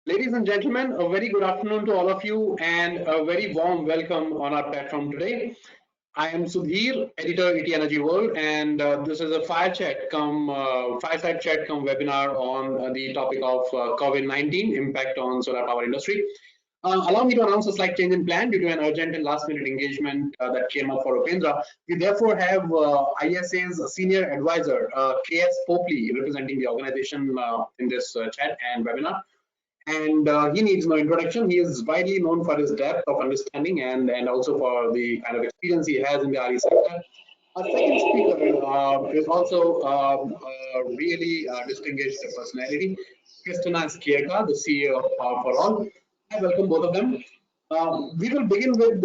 Ladies and gentlemen, a very good afternoon to all of you and a very warm welcome on our platform today. I am Sudhir, editor ETEnergyworld, and this is a fireside chat come webinar on the topic of COVID-19 impact on solar power industry. Allow me to announce a slight change in plan due to an urgent and last-minute engagement that came up for Upendra. We therefore have ISA's senior advisor, KS Popley, representing the organization in this chat and webinar. And he needs no introduction. He is widely known for his depth of understanding and also for the kind of experience he has in the RE sector. Our second speaker is also a really distinguished personality, Christina Skierka, the CEO of Power for All. I welcome both of them. We will begin with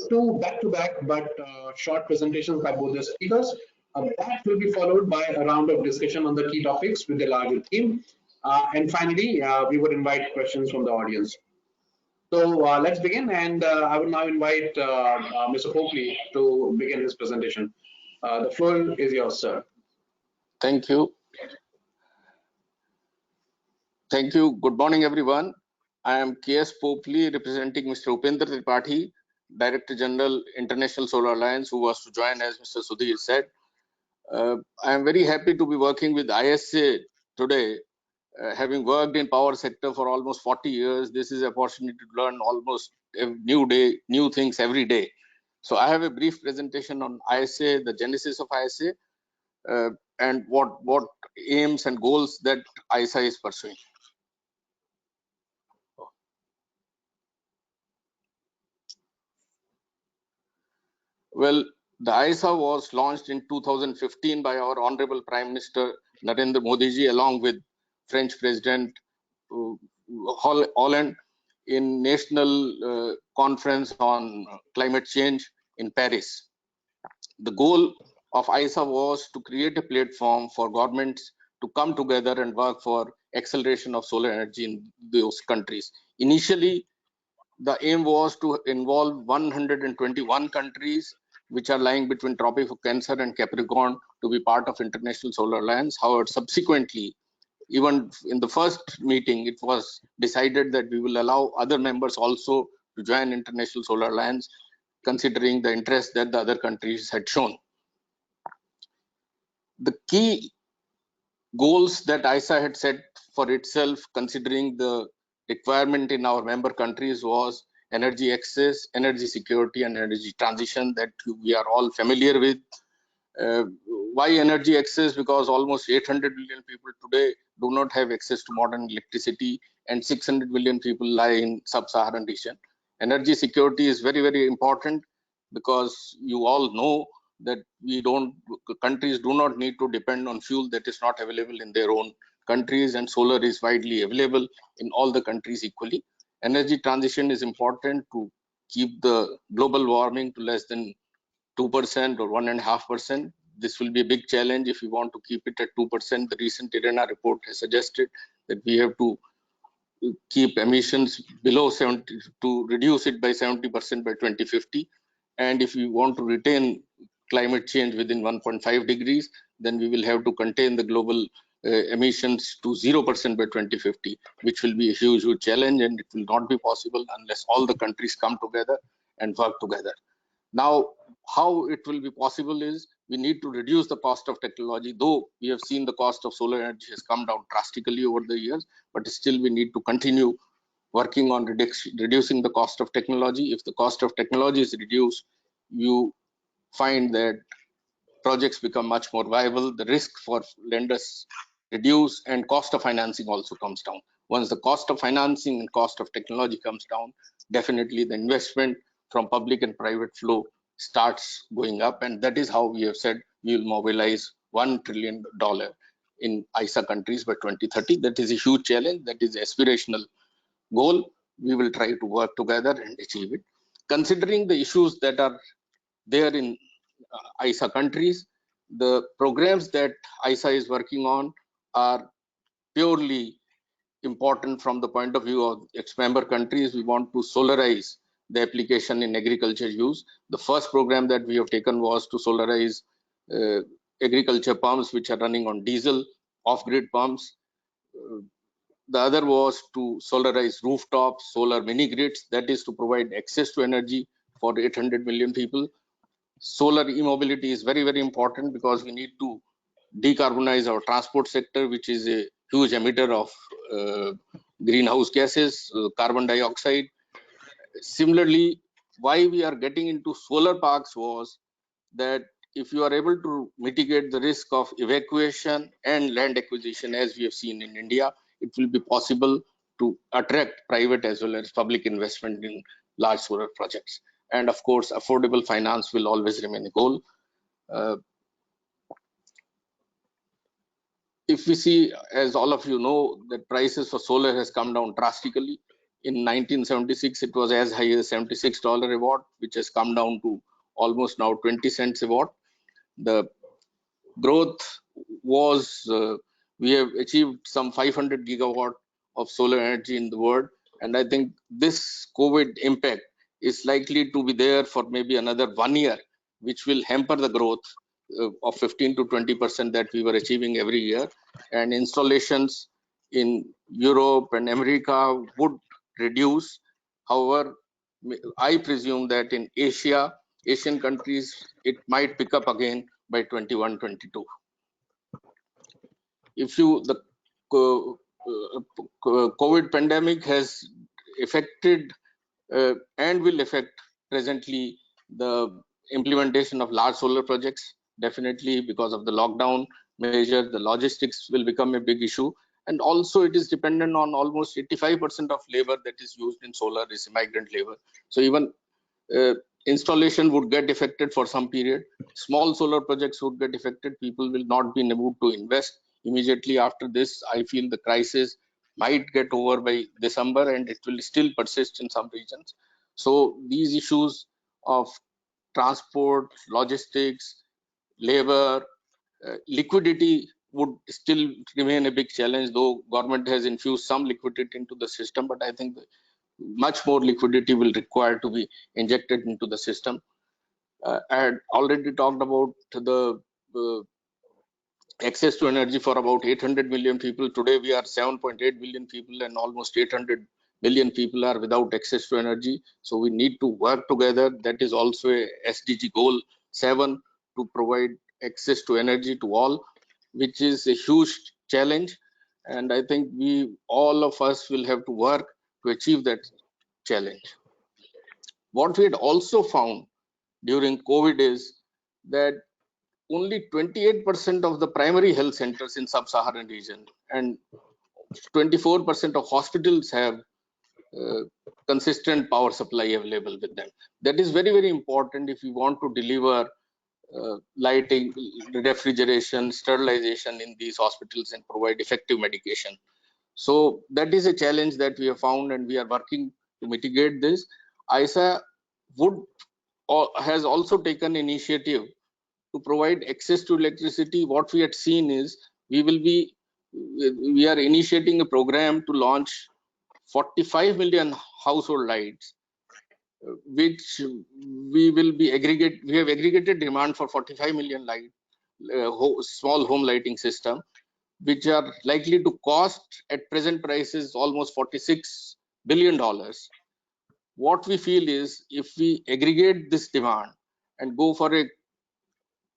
two back-to-back but short presentations by both the speakers. That will be followed by a round of discussion on the key topics with the larger team. And finally, we would invite questions from the audience. So let's begin, and I will now invite Mr. Popley to begin his presentation. The floor is yours, sir. Thank you. Thank you. Good morning, everyone. I am KS Popley, representing Mr. Upendra Tripathi, Director General, International Solar Alliance, who was to join, as Mr. Sudhir said. I am very happy to be working with ISA today. Having worked in power sector for almost 40 years, this is an opportunity to learn almost new things every day. So I have a brief presentation on ISA, the genesis of ISA, and what aims and goals that ISA is pursuing. Well, the ISA was launched in 2015 by our Honorable Prime Minister Narendra Modi ji, along with French President Hollande, in National Conference on Climate Change in Paris. The goal of ISA was to create a platform for governments to come together and work for acceleration of solar energy in those countries. Initially, the aim was to involve 121 countries which are lying between Tropic of Cancer and Capricorn to be part of International Solar Alliance. However, subsequently, even in the first meeting, it was decided that we will allow other members also to join International Solar Alliance, considering the interest that the other countries had shown. The key goals that ISA had set for itself, considering the requirement in our member countries, was energy access, energy security, and energy transition that we are all familiar with. Why energy access? Because almost 800 million people today do not have access to modern electricity, and 600 million people lie in sub-Saharan region. Energy security is very, very important, because you all know that countries do not need to depend on fuel that is not available in their own countries, and solar is widely available in all the countries equally. Energy transition is important to keep the global warming to less than 2% or 1.5%. This will be a big challenge if we want to keep it at 2%. The recent IRENA report has suggested that we have to keep emissions below 70, to reduce it by 70% by 2050. And if we want to retain climate change within 1.5 degrees, then we will have to contain the global emissions to 0% by 2050, which will be a huge challenge, and it will not be possible unless all the countries come together and work together. Now, how it will be possible is we need to reduce the cost of technology. Though we have seen the cost of solar energy has come down drastically over the years, but still we need to continue working on reducing the cost of technology. If the cost of technology is reduced, you find that projects become much more viable, the risk for lenders reduce, and cost of financing also comes down. Once the cost of financing and cost of technology comes down, definitely the investment from public and private flow starts going up, and that is how we have said we will mobilize $1 trillion in ISA countries by 2030. That is a huge challenge. That is an aspirational goal. We will try to work together and achieve it. Considering the issues that are there in ISA countries, the programs that ISA is working on are purely important from the point of view of its member countries. We want to solarize the application in agriculture use. The first program that we have taken was to solarize agriculture pumps which are running on diesel, off-grid pumps. The other was to solarize rooftops, solar mini grids, that is to provide access to energy for 800 million people. Solar e-mobility is very, very important because we need to decarbonize our transport sector, which is a huge emitter of greenhouse gases, carbon dioxide. Similarly, why we are getting into solar parks was that if you are able to mitigate the risk of evacuation and land acquisition, as we have seen in India, it will be possible to attract private as well as public investment in large solar projects. And of course, affordable finance will always remain a goal. Uh, if we see, as all of you know, that prices for solar has come down drastically. In 1976, it was as high as $76 a watt, which has come down to almost now 20 cents a watt. The growth was, we have achieved some 500 gigawatt of solar energy in the world. And I think this COVID impact is likely to be there for maybe another 1 year, which will hamper the growth of 15 to 20% that we were achieving every year. And installations in Europe and America would reduce. However, I presume that in Asian countries, it might pick up again by 21-22. If you, the COVID pandemic has affected and will affect presently the implementation of large solar projects. Definitely, because of the lockdown measure, the logistics will become a big issue. And also it is dependent on almost 85% of labor that is used in solar is migrant labor. So even installation would get affected for some period. Small solar projects would get affected. People will not be in a mood to invest immediately after this. I feel the crisis might get over by December and it will still persist in some regions. So these issues of transport, logistics, labor, liquidity would still remain a big challenge, though government has infused some liquidity into the system, but I think much more liquidity will require to be injected into the system. I had already talked about the access to energy for about 800 million people. Today we are 7.8 billion people and almost 800 million people are without access to energy. So we need to work together. That is also a SDG goal 7 to provide access to energy to all, which is a huge challenge. And I think all of us will have to work to achieve that challenge. What we had also found during COVID is that only 28% of the primary health centers in sub-Saharan region and 24% of hospitals have uh, consistent power supply available with them. That is very, very important if we want to deliver lighting, refrigeration, sterilization in these hospitals and provide effective medication. So that is a challenge that we have found and we are working to mitigate this. ISA would has also taken initiative to provide access to electricity. What we had seen is we are initiating a program to launch 45 million household lights, which we have aggregated demand for 45 million light small home lighting system, which are likely to cost at present prices almost $46 billion. What we feel is if we aggregate this demand and go for a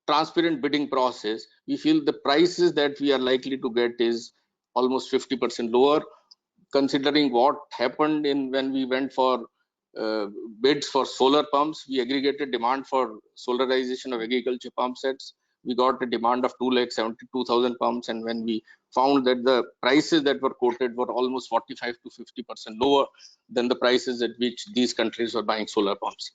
transparent bidding process, we feel the prices that we are likely to get is almost 50% lower, considering what happened in when we went for bids for solar pumps. We aggregated demand for solarization of agriculture pump sets. We got a demand of 2,72,000 pumps, and when we found that the prices that were quoted were almost 45 to 50% lower than the prices at which these countries were buying solar pumps.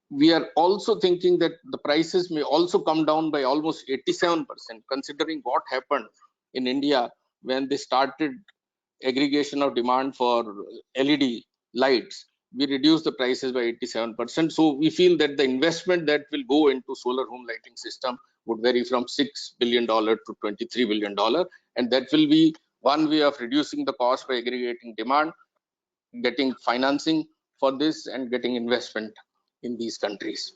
We are also thinking that the prices may also come down by almost 87%, considering what happened in India when they started aggregation of demand for LED lights. We reduced the prices by 87%. So we feel that the investment that will go into solar home lighting system would vary from $6 billion to $23 billion. And that will be one way of reducing the cost by aggregating demand, getting financing for this and getting investment in these countries.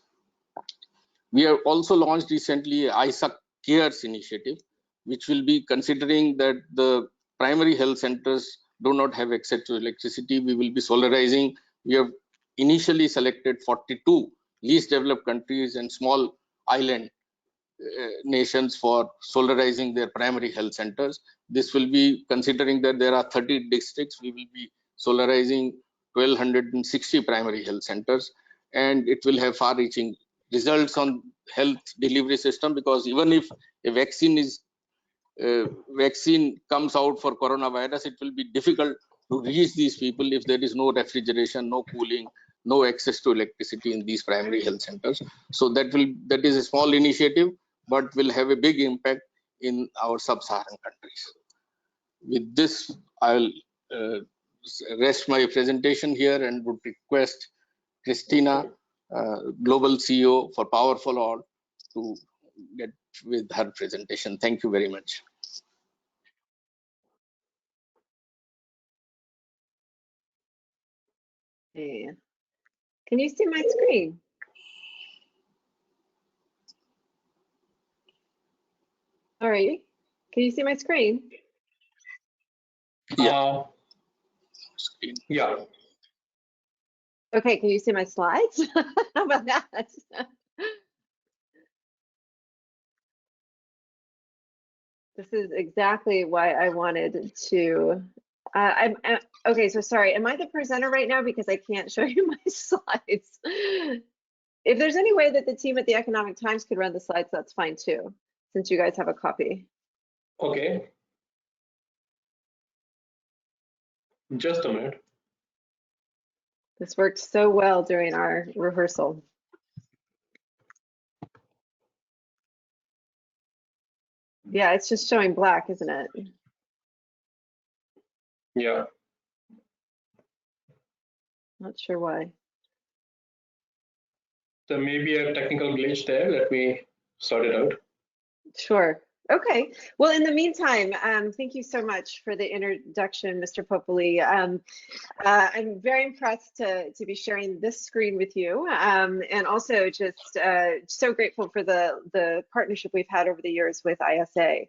We have also launched recently ISA Cares initiative, which will be considering that the primary health centers do not have access to electricity, we will be solarizing. We have initially selected 42 least developed countries and small island nations for solarizing their primary health centers. This will be considering that there are 30 districts, we will be solarizing 1260 primary health centers, and it will have far-reaching results on health delivery system, because even if a vaccine comes out for coronavirus, it will be difficult to reach these people if there is no refrigeration, no cooling, no access to electricity in these primary health centers. So that is a small initiative, but will have a big impact in our sub-Saharan countries. With this, I'll rest my presentation here and would request Christina, Global CEO for Power for All, to get with her presentation. Thank you very much. Hey. Can you see my screen? All right. Can you see my screen? Yeah. Yeah. Okay, can you see my slides? How about that? This is exactly why I wanted to. Okay, so sorry, am I the presenter right now because I can't show you my slides? If there's any way that the team at the Economic Times could run the slides, that's fine too, since you guys have a copy. Okay. Just a minute. This worked so well during our rehearsal. Yeah, it's just showing black, isn't it? Yeah. Not sure why. So maybe a technical glitch there. Let me sort it out. Sure. Okay. Well, in the meantime, thank you so much for the introduction, Mr. Popoli. I'm very impressed to be sharing this screen with you, and also just so grateful for the partnership we've had over the years with ISA.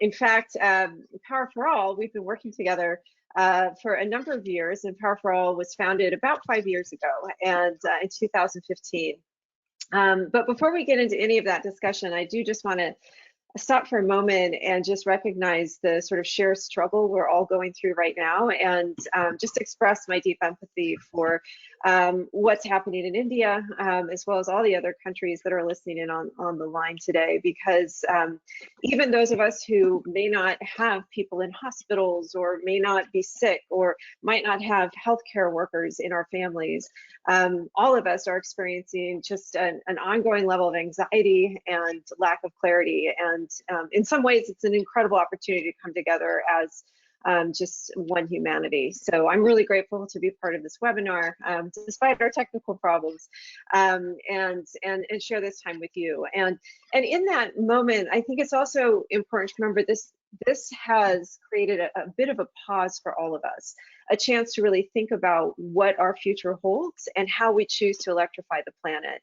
In fact, Power for All, we've been working together for a number of years, and Power for All was founded about 5 years ago, and in 2015. But before we get into any of that discussion, I do just want to stop for a moment and just recognize the sort of shared struggle we're all going through right now, and just express my deep empathy for what's happening in India, as well as all the other countries that are listening in on the line today, because even those of us who may not have people in hospitals, or may not be sick, or might not have healthcare workers in our families, all of us are experiencing just an ongoing level of anxiety and lack of clarity. And in some ways, it's an incredible opportunity to come together as just one humanity. So I'm really grateful to be part of this webinar, despite our technical problems, and share this time with you. And in that moment, I think it's also important to remember this has created a bit of a pause for all of us, a chance to really think about what our future holds and how we choose to electrify the planet.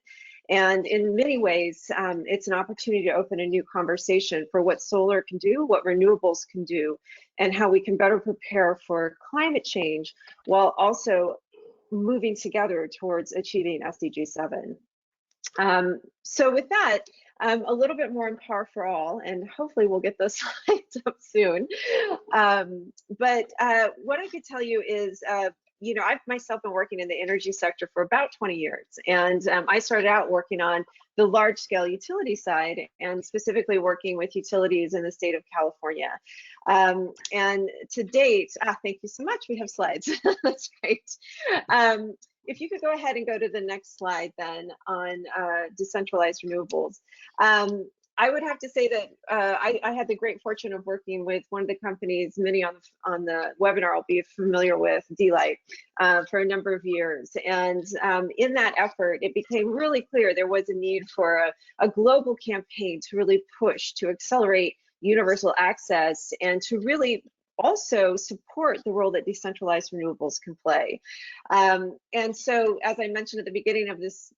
And in many ways, it's an opportunity to open a new conversation for what solar can do, what renewables can do, and how we can better prepare for climate change while also moving together towards achieving SDG 7. So with that, a little bit more on Power for All, and hopefully we'll get those slides up soon. But what I could tell you is, you know, I've myself been working in the energy sector for about 20 years, and I started out working on the large-scale utility side, and specifically working with utilities in the state of California. And to date, thank you so much. We have slides. That's great. If you could go ahead and go to the next slide then on decentralized renewables. I would have to say that I had the great fortune of working with one of the companies many on the webinar will be familiar with, D-Light, for a number of years. And in that effort, it became really clear there was a need for a global campaign to really push, to accelerate universal access, and to really also support the role that decentralized renewables can play. And so, as I mentioned at the beginning of this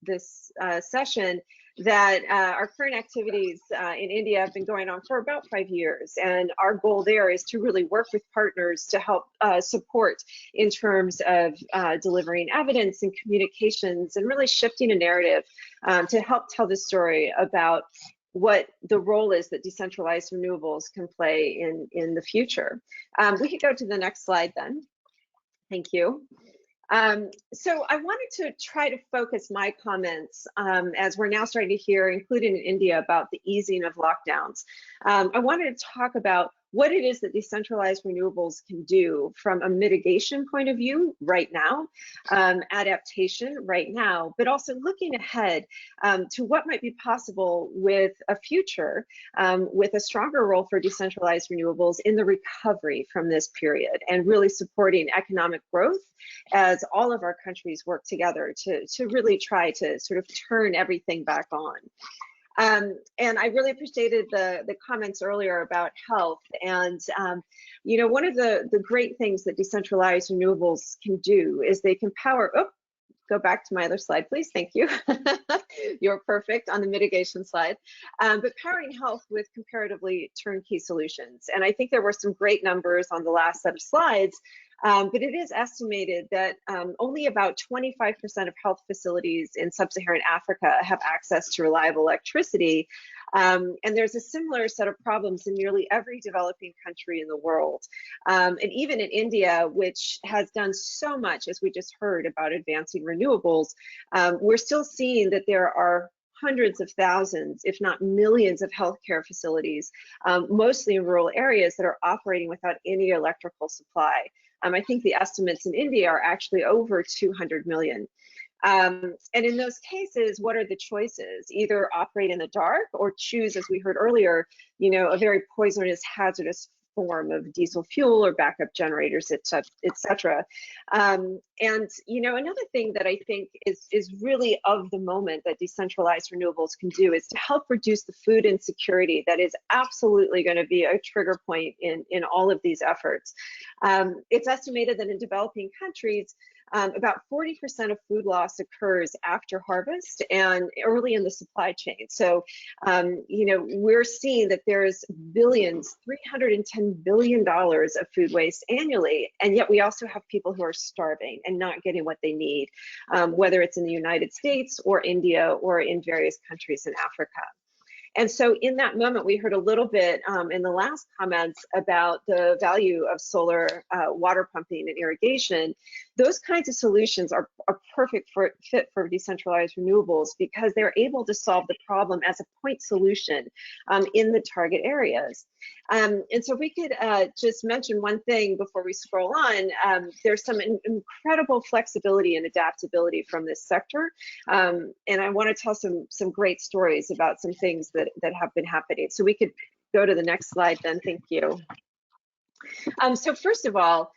session, that our current activities in India have been going on for about 5 years. And our goal there is to really work with partners to help support in terms of delivering evidence and communications and really shifting a narrative to help tell the story about what the role is that decentralized renewables can play in the future. We could go to the next slide then. Thank you. So I wanted to try to focus my comments as we're now starting to hear, including in India, about the easing of lockdowns. I wanted to talk about what it is that decentralized renewables can do from a mitigation point of view right now, adaptation right now, but also looking ahead to what might be possible with a future with a stronger role for decentralized renewables in the recovery from this period and really supporting economic growth as all of our countries work together to really try to sort of turn everything back on. And I really appreciated the comments earlier about health. And, you know, one of the great things that decentralized renewables can do is they can power, go back to my other slide, please. Thank you. You're perfect on the mitigation slide. But powering health with comparatively turnkey solutions. And I think there were some great numbers on the last set of slides. But it is estimated that only about 25% of health facilities in sub-Saharan Africa have access to reliable electricity. And there's a similar set of problems in nearly every developing country in the world. And even in India, which has done so much, as we just heard, about advancing renewables, we're still seeing that there are hundreds of thousands, if not millions, of healthcare facilities, mostly in rural areas, that are operating without any electrical supply. I think the estimates in India are actually over 200 million. And in those cases, what are the choices? Either operate in the dark or choose, as we heard earlier, you know, a very poisonous, hazardous form of diesel fuel or backup generators, et cetera. And, you know, another thing that I think is really of the moment that decentralized renewables can do is to help reduce the food insecurity that is absolutely going to be a trigger point in all of these efforts. It's estimated that in developing countries, about 40% of food loss occurs after harvest and early in the supply chain. So, you know, we're seeing that there's billions, $310 billion of food waste annually, and yet we also have people who are starving and not getting what they need, whether it's in the United States or India or in various countries in Africa. And so in that moment, we heard a little bit in the last comments about the value of solar water pumping and irrigation. Those kinds of solutions are perfect fit for decentralized renewables because they're able to solve the problem as a point solution in the target areas. And so we could just mention one thing before we scroll on. There's some incredible flexibility and adaptability from this sector. And I want to tell some great stories about some things that have been happening. So we could go to the next slide then. Thank you. So first of all,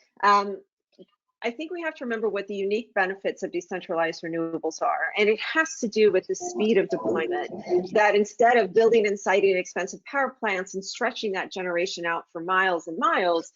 I think we have to remember what the unique benefits of decentralized renewables are. And it has to do with the speed of deployment, that instead of building and siting expensive power plants and stretching that generation out for miles and miles,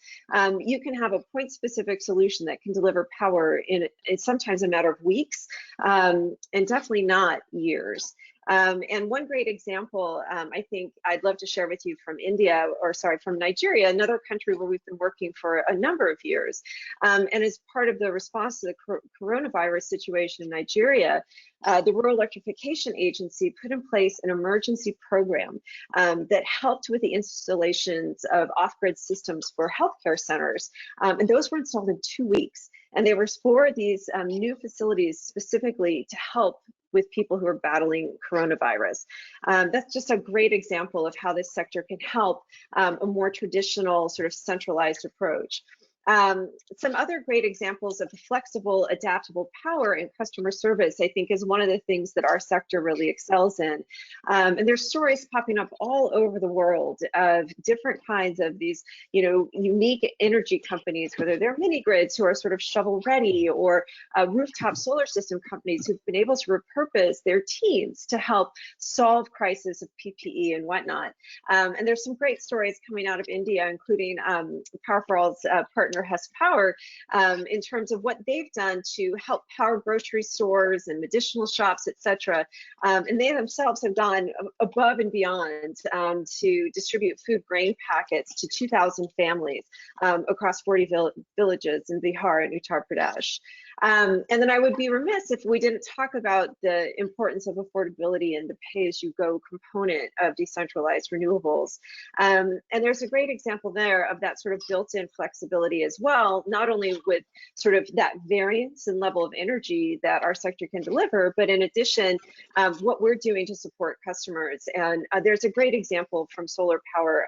you can have a point-specific solution that can deliver power in sometimes a matter of weeks, and definitely not years. And one great example, I think I'd love to share with you from India, or sorry, from Nigeria, another country where we've been working for a number of years. And as part of the response to the coronavirus situation in Nigeria, the Rural Electrification Agency put in place an emergency program that helped with the installations of off-grid systems for healthcare centers. And those were installed in 2 weeks. And they were for these new facilities specifically to help with people who are battling coronavirus. That's just a great example of how this sector can help a more traditional sort of centralized approach. Some other great examples of the flexible, adaptable power and customer service, I think, is one of the things that our sector really excels in. And there's stories popping up all over the world of different kinds of these, you know, unique energy companies, whether they're mini grids who are sort of shovel ready, or rooftop solar system companies who've been able to repurpose their teams to help solve crises of PPE and whatnot. And there's some great stories coming out of India, including Power for All's partner partner Hess Power in terms of what they've done to help power grocery stores and medicinal shops, etc. And they themselves have gone above and beyond to distribute food grain packets to 2,000 families across 40 villages in Bihar and Uttar Pradesh. And then I would be remiss if we didn't talk about the importance of affordability and the pay-as-you-go component of decentralized renewables. And there's a great example there of that sort of built-in flexibility as well, not only with sort of that variance and level of energy that our sector can deliver, but in addition, what we're doing to support customers. And there's a great example from Solar Power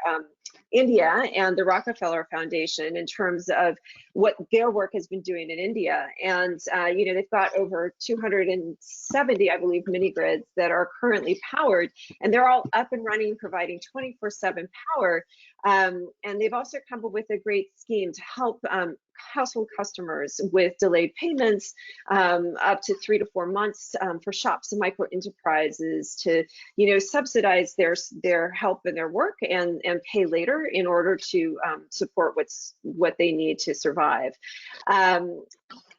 India and the Rockefeller Foundation in terms of what their work has been doing in India. And, you know, they've got over 270, I believe, mini grids that are currently powered, and they're all up and running, providing 24/7 power. And they've also come up with a great scheme to help household customers with delayed payments up to 3 to 4 months for shops and micro enterprises to, you know, subsidize their help and their work and pay later in order to support what they need to survive.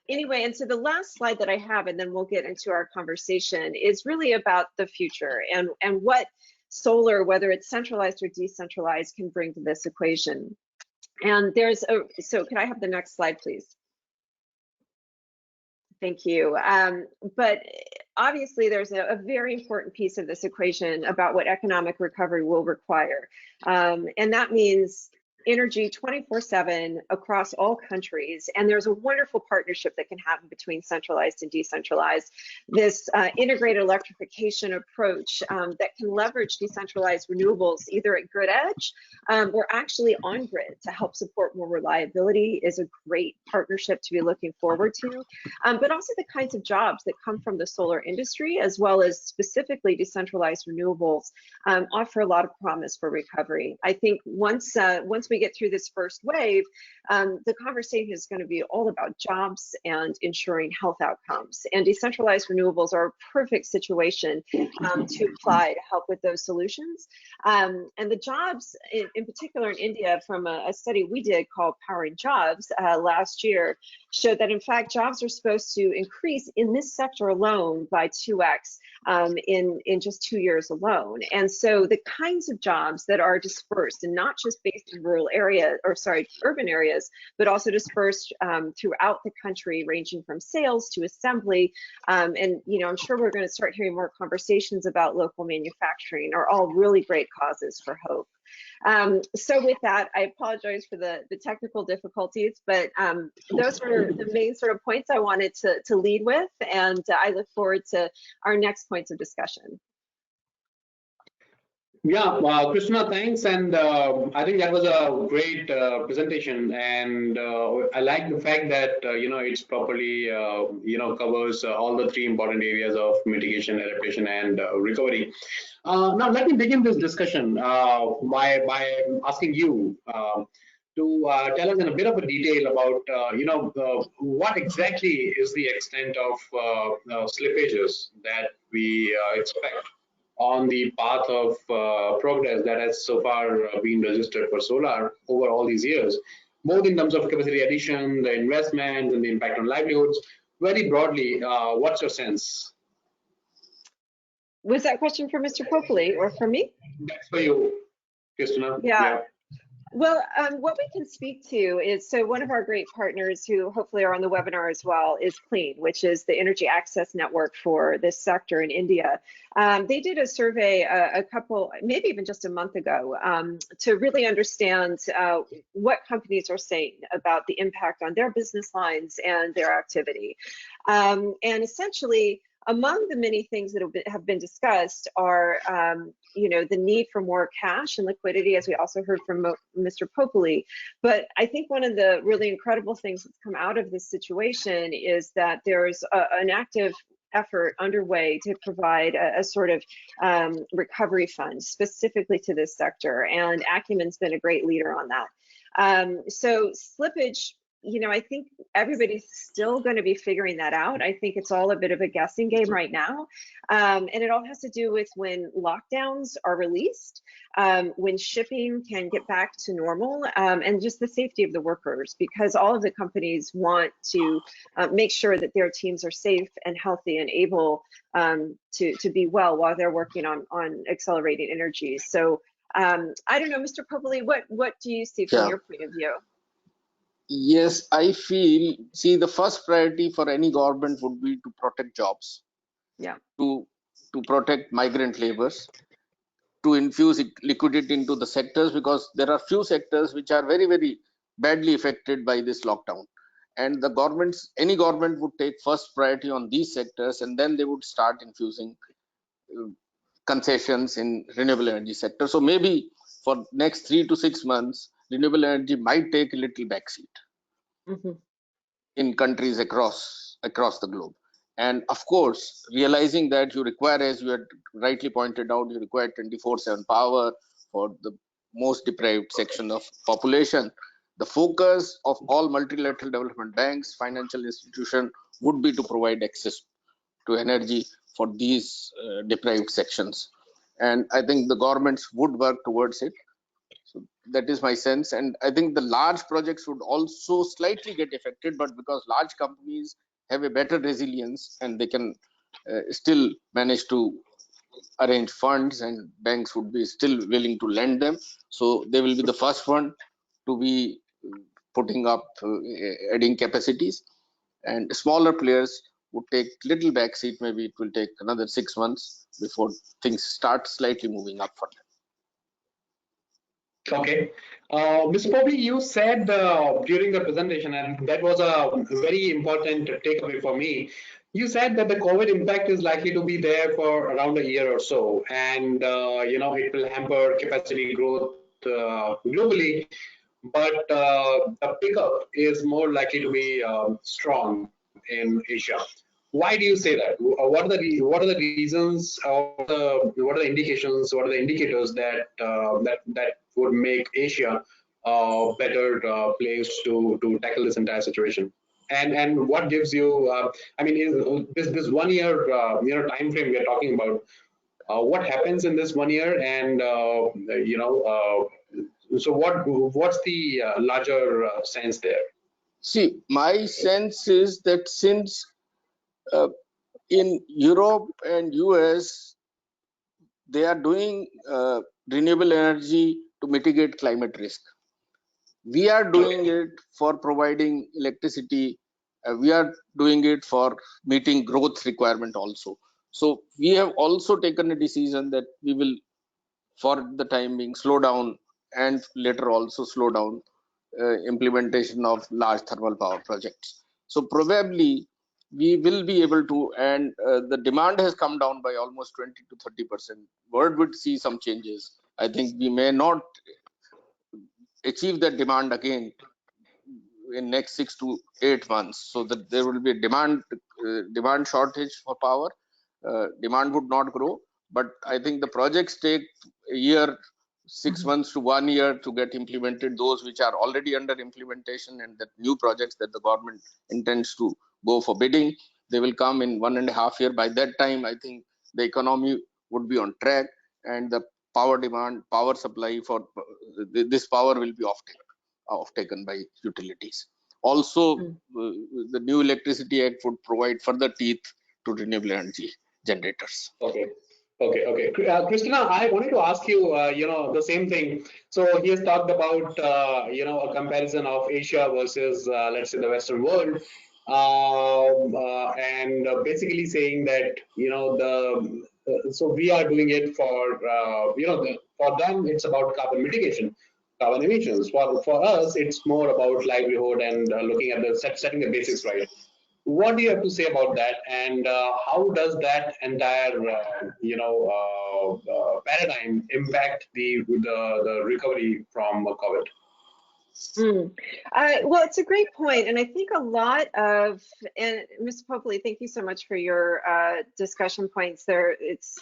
Anyway, and so the last slide that I have, and then we'll get into our conversation, is really about the future and what solar, whether it's centralized or decentralized, can bring to this equation. And so can I have the next slide, please? Thank you. But obviously there's a very important piece of this equation about what economic recovery will require. And that means energy 24/7 across all countries. And there's a wonderful partnership that can happen between centralized and decentralized. This integrated electrification approach that can leverage decentralized renewables either at grid edge or actually on grid to help support more reliability is a great partnership to be looking forward to. But also the kinds of jobs that come from the solar industry, as well as specifically decentralized renewables, offer a lot of promise for recovery. I think once we get through this first wave, the conversation is going to be all about jobs and ensuring health outcomes. And decentralized renewables are a perfect situation to apply to help with those solutions. And the jobs, in particular in India, from a study we did called Powering Jobs last year, showed that in fact jobs are supposed to increase in this sector alone by 2x in just 2 years alone. And so the kinds of jobs that are dispersed and not just based in rural areas, or sorry, urban areas, but also dispersed throughout the country, ranging from sales to assembly. And, you know, I'm sure we're going to start hearing more conversations about local manufacturing, are all really great causes for hope. So with that, I apologize for the technical difficulties, but those are the main sort of points I wanted to lead with, and I look forward to our next points of discussion. Yeah, Krishna, thanks. And I think that was a great presentation. And I like the fact that, you know, it's properly, you know, covers all the three important areas of mitigation, adaptation, and recovery. Now, let me begin this discussion by asking you to tell us in a bit of a detail about, you know, what exactly is the extent of slippages that we expect on the path of progress that has so far been registered for solar over all these years, both in terms of capacity addition, the investments, and the impact on livelihoods. Very broadly, what's your sense? Was that question for Mr. Popoli or for me? That's for you, Christina. Yeah. Well, what we can speak to is, so one of our great partners who hopefully are on the webinar as well is Clean, which is the energy access network for this sector in India. They did a survey a couple, maybe even just a month ago, to really understand what companies are saying about the impact on their business lines and their activity. And essentially, among the many things that have been discussed are, you know, the need for more cash and liquidity, as we also heard from Mr. Popoli. But I think one of the really incredible things that's come out of this situation is that there's an active effort underway to provide a sort of recovery fund specifically to this sector, and Acumen's been a great leader on that. So slippage, I think everybody's still going to be figuring that out. I think it's all a bit of a guessing game right now. And it all has to do with when lockdowns are released, when shipping can get back to normal, and just the safety of the workers, because all of the companies want to make sure that their teams are safe and healthy and able to be well while they're working on accelerating energy. So I don't know, Mr. Popoli, what do you see from your point of view? Yes, I feel, see, the first priority for any government would be to protect jobs, Yeah. to protect migrant laborers, to infuse liquidity into the sectors, because there are few sectors which are very, very badly affected by this lockdown. And the governments, any government would take first priority on these sectors, and then they would start infusing concessions in renewable energy sector. So maybe for next 3 to 6 months, renewable energy might take a little backseat in countries across the globe. And of course, realizing that you require, as you had rightly pointed out, you require 24/7 power for the most deprived section of population. The focus of all multilateral development banks, financial institutions, would be to provide access to energy for these deprived sections. And I think the governments would work towards it. So that is my sense. And I think the large projects would also slightly get affected, but because large companies have a better resilience and they can still manage to arrange funds, and banks would be still willing to lend them. So they will be the first one to be putting up, adding capacities. And smaller players would take little backseat. Maybe it will take another 6 months before things start slightly moving up for them. Okay. Mr. Pobley, you said during the presentation, and that was a very important takeaway for me. You said that the COVID impact is likely to be there for around a year or so, and it will hamper capacity growth globally. But the pickup is more likely to be strong in Asia. Why do you say that? What are the reasons, or what are the indications, what are the indicators that that would make Asia a better place to tackle this entire situation? And what gives you? I mean, this 1 year time frame we are talking about? What happens in this 1 year, and so what's the larger sense there? See, my sense is that since in Europe and US, they are doing renewable energy to mitigate climate risk. We are doing it for providing electricity. We are doing it for meeting growth requirement also. So we have also taken a decision that we will, for the time being, slow down, and later also slow down implementation of large thermal power projects. So probably we will be able to, and the demand has come down by almost 20 to 30%. World would see some changes. I think we may not achieve that demand again in next 6 to 8 months, so that there will be a demand shortage for power. Demand would not grow, but I think the projects take a year, 6 months to 1 year to get implemented, those which are already under implementation, and that new projects that the government intends to go for bidding, they will come in 1.5 years. By that time, I think the economy would be on track, and the power supply for this power will be taken by utilities. Also, the new Electricity Act would provide further teeth to renewable energy generators. Okay. Christina, I wanted to ask you, the same thing. So he has talked about, a comparison of Asia versus, let's say, the Western world, and basically saying that, so we are doing it for, for them, it's about carbon mitigation, carbon emissions. For us, it's more about livelihood and looking at the setting the basics right. What do you have to say about that, and how does that entire paradigm impact the recovery from COVID? Well, it's a great point, and I think a lot of, and Mr. Popoli, thank you so much for your discussion points there. It's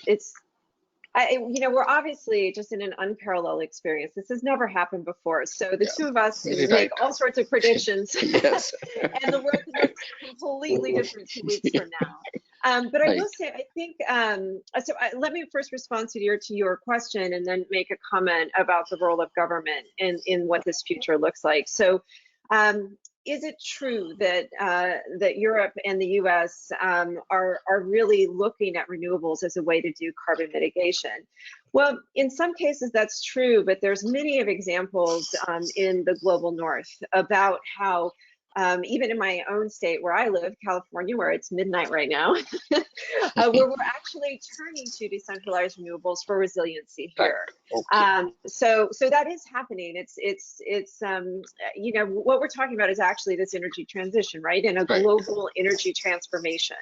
We're obviously just in an unparalleled experience. This has never happened before. So the two of us can Very make right. all sorts of predictions, Yes. and the world looks completely different 2 weeks from now. But I Right. will say, I think, let me first respond to your question and then make a comment about the role of government in what this future looks like. So, is it true that that Europe and the U.S. Are really looking at renewables as a way to do carbon mitigation? Well, in some cases that's true, but there's many of examples in the global north about how even in my own state where I live, California, where it's midnight right now, where we're actually turning to decentralized renewables for resiliency here. Okay. So that is happening. What we're talking about is actually this energy transition, right? And a global energy transformation.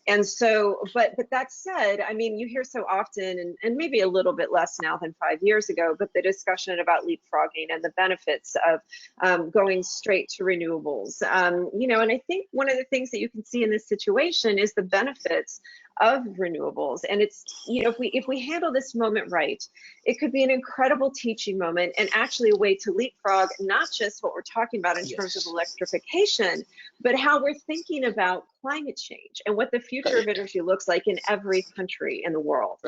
And so, but that said, I mean, you hear so often, and maybe a little bit less now than 5 years ago, but the discussion about leapfrogging and the benefits of going straight to renewables. And I think one of the things that you can see in this situation is the benefits of renewables. And it's, if we handle this moment right, it could be an incredible teaching moment and actually a way to leapfrog not just what we're talking about in terms of electrification, but how we're thinking about climate change and what the future of energy looks like in every country in the world.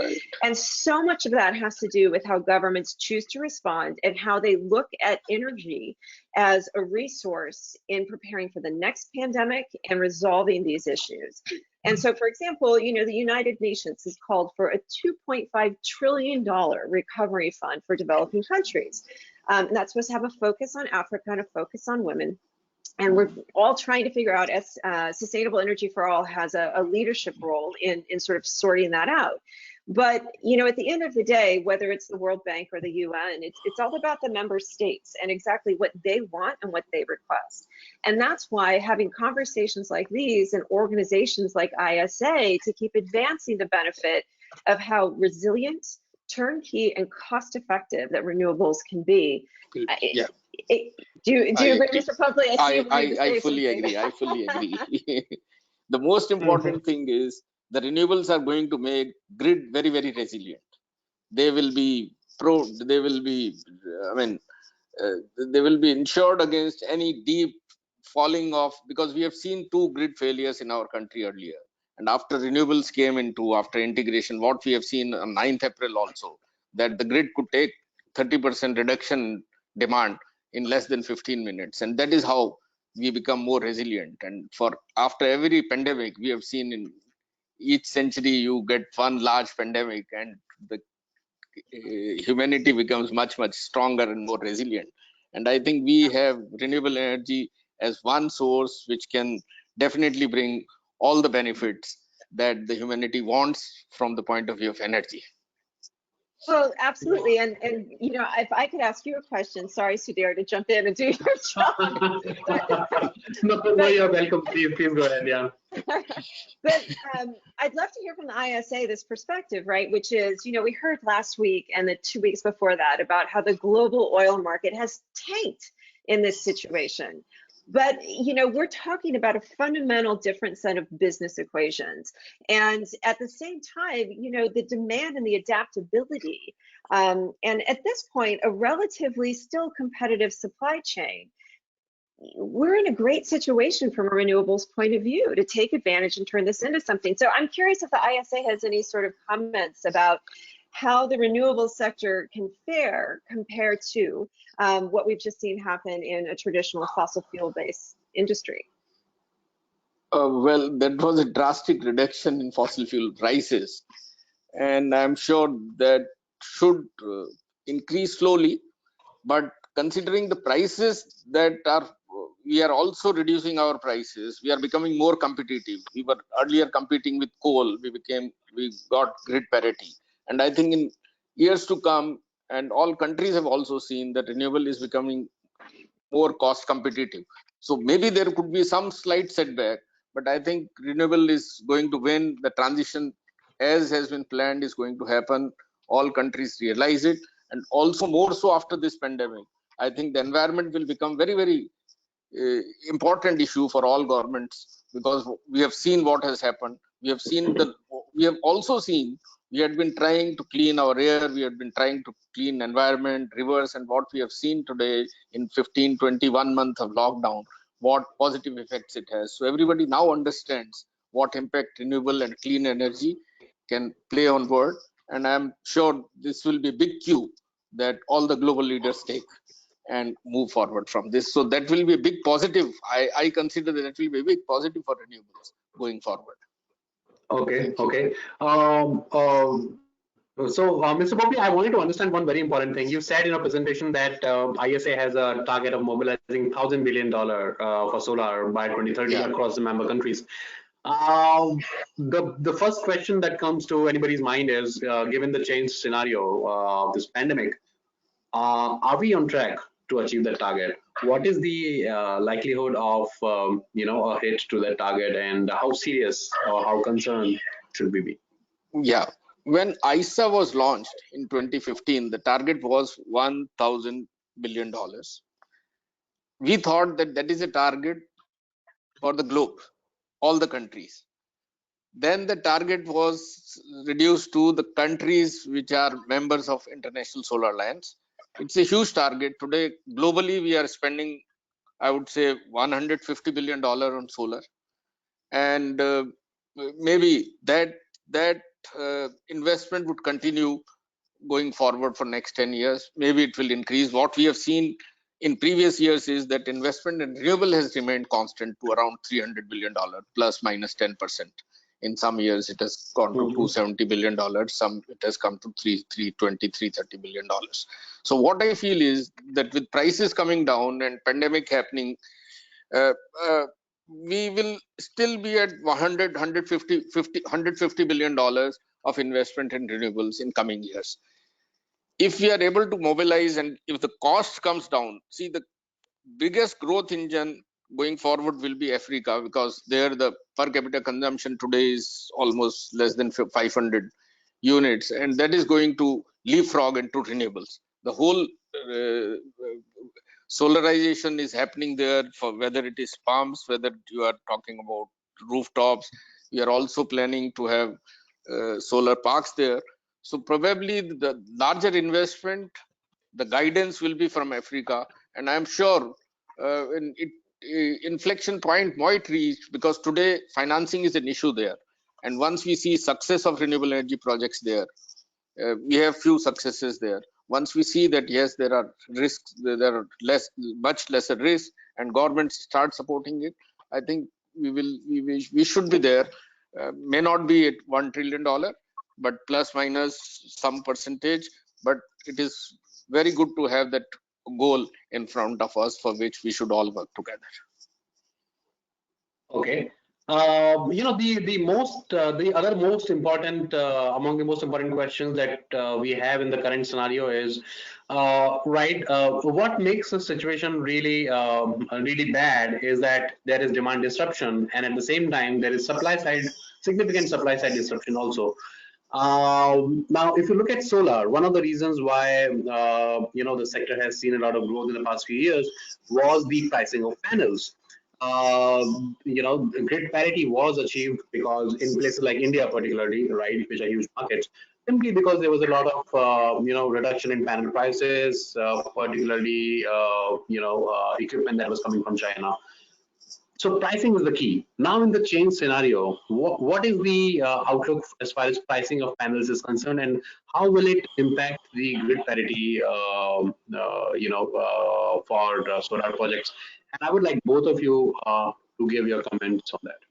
And so much of that has to do with how governments choose to respond and how they look at energy as a resource in preparing for the next pandemic and resolving these issues. And so, for example, the United Nations has called for a $2.5 trillion recovery fund for developing countries. And that's supposed to have a focus on Africa and a focus on women. And we're all trying to figure out, as Sustainable Energy for All has a leadership role in sort of sorting that out. But, at the end of the day, whether it's the World Bank or the UN, it's all about the member states and exactly what they want and what they request. And that's why having conversations like these and organizations like ISA to keep advancing the benefit of how resilient, turnkey, and cost-effective that renewables can be. Do you agree, Mr. Pupley? I fully agree. I fully agree. The most important thing is the renewables are going to make grid very, very resilient. They will be they will be, they will be insured against any deep falling off, because we have seen 2 grid failures in our country earlier. And after renewables came after integration, what we have seen on 9th April also, that the grid could take 30% reduction demand in less than 15 minutes. And that is how we become more resilient. And after every pandemic, we have seen in each century, you get one large pandemic and the humanity becomes much, much stronger and more resilient. And I think we have renewable energy as one source which can definitely bring all the benefits that the humanity wants from the point of view of energy. Well, absolutely. And if I could ask you a question, sorry, Sudhir, to jump in and do your job. No, you're welcome. Please go ahead. Yeah. But I'd love to hear from the ISA this perspective, right? Which is, we heard last week and the 2 weeks before that about how the global oil market has tanked in this situation. But, we're talking about a fundamental different set of business equations. And at the same time, the demand and the adaptability, and at this point, a relatively still competitive supply chain. We're in a great situation from a renewables point of view to take advantage and turn this into something. So I'm curious if the ISA has any sort of comments about how the renewables sector can fare compared to what we've just seen happen in a traditional fossil fuel-based industry. Well, that was a drastic reduction in fossil fuel prices. And I'm sure that should increase slowly. But considering the prices that we are also reducing our prices, we are becoming more competitive. We were earlier competing with coal, we got grid parity. And I think in years to come, and all countries have also seen that renewable is becoming more cost competitive. So maybe there could be some slight setback, but I think renewable is going to win. The transition, as has been planned, is going to happen. All countries realize it. And also more so after this pandemic, I think the environment will become very, very important issue for all governments, because we have seen what has happened. We have also seen We had been trying to clean our air, we had been trying to clean environment, rivers, and what we have seen today in 15, 21 months of lockdown, what positive effects it has. So everybody now understands what impact renewable and clean energy can play on world. And I'm sure this will be a big cue that all the global leaders take and move forward from this. So that will be a big positive. I consider that will be a big positive for renewables going forward. Okay, okay. Mr. Poppy, I wanted to understand one very important thing. You said in a presentation that ISA has a target of mobilizing $1,000 billion for solar by 2030 Yeah. across the member countries. The first question that comes to anybody's mind is, given the change scenario of this pandemic, are we on track to achieve that target? What is the likelihood of a hit to that target, and how serious or how concerned should we be? Yeah. When ISA was launched in 2015, the target was $1,000 billion. We thought that that is a target for the globe, all the countries. Then the target was reduced to the countries which are members of International Solar Alliance. It's a huge target. Today, globally, we are spending, I would say, $150 billion on solar. And maybe that investment would continue going forward for next 10 years. Maybe it will increase. What we have seen in previous years is that investment in renewable has remained constant to around $300 billion, plus minus 10%. In some years, it has gone to $270 billion. Some it has come to $330 billion. So what I feel is that with prices coming down and pandemic happening, we will still be at 150 billion dollars of investment in renewables in coming years. If we are able to mobilize and if the cost comes down, see, the biggest growth engine going forward will be Africa, because there the per capita consumption today is almost less than 500 units, and that is going to leapfrog into renewables. The whole solarization is happening there, for whether it is farms, whether you are talking about rooftops. We are also planning to have solar parks there. So probably the larger investment, the guidance will be from Africa, and I'm sure inflection point might reach, because today financing is an issue there. And once we see success of renewable energy projects there, we have few successes there. Once we see that yes, there are risks, there are much lesser risks, and governments start supporting it, I think we should be there. May not be at $1 trillion, but plus minus some percentage. But it is very good to have that goal in front of us, for which we should all work together. Okay. The other most important among the most important questions that we have in the current scenario is, what makes the situation really really bad is that there is demand disruption, and at the same time there is significant supply side disruption also. Now, if you look at solar, one of the reasons why the sector has seen a lot of growth in the past few years was the pricing of panels. Grid parity was achieved because in places like India, particularly, right, which are huge markets, simply because there was a lot of reduction in panel prices, particularly equipment that was coming from China. So pricing is the key. Now in the change scenario, what is the outlook as far as pricing of panels is concerned, and how will it impact the grid parity, for solar projects? And I would like both of you to give your comments on that.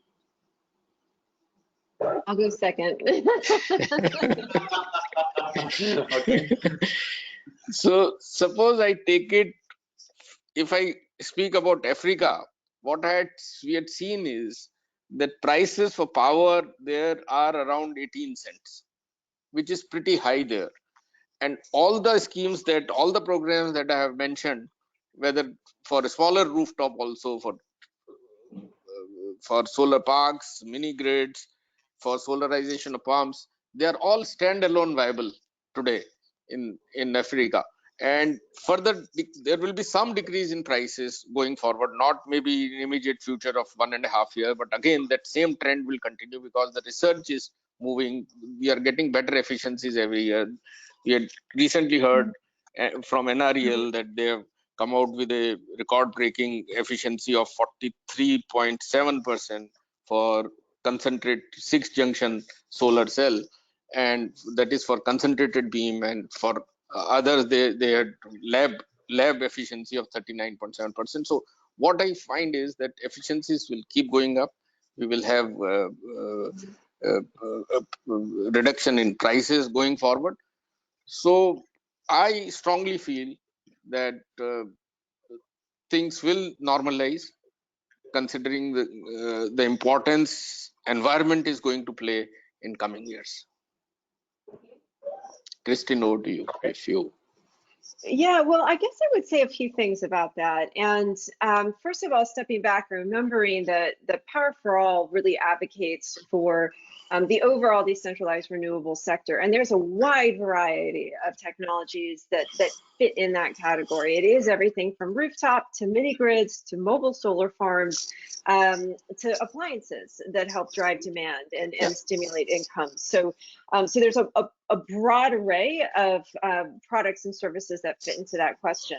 I'll go second. Okay. So suppose I take it, if I speak about Africa, what we had seen is that prices for power there are around 18 cents, which is pretty high there. And all the schemes all the programs that I have mentioned, whether for a smaller rooftop, also for solar parks, mini grids, for solarization of pumps, they are all standalone viable today in Africa. And further, there will be some decrease in prices going forward, not maybe in immediate future of 1.5 years, but again, that same trend will continue, because the research is moving. We are getting better efficiencies every year. We had recently heard from NREL that they have come out with a record-breaking efficiency of 43.7% for concentrate 6-junction solar cell, and that is for concentrated beam, and for others they had lab efficiency of 39.7%. So what I find is that efficiencies will keep going up. We will have reduction in prices going forward. So I strongly feel that things will normalize, considering the importance environment is going to play in coming years. Christine, over to you. If you. Yeah, well, I guess I would say a few things about that. And first of all, stepping back, remembering that the Power for All really advocates for the overall decentralized renewable sector. And there's a wide variety of technologies that fit in that category. It is everything from rooftop to mini grids to mobile solar farms to appliances that help drive demand and stimulate income. So, so there's a broad array of products and services that fit into that question.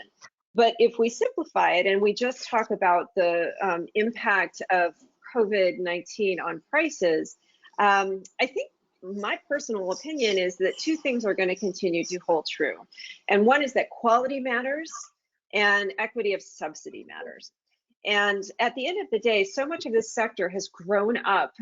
But if we simplify it and we just talk about the impact of COVID-19 on prices, I think my personal opinion is that two things are going to continue to hold true. And one is that quality matters and equity of subsidy matters. And at the end of the day, so much of this sector has grown up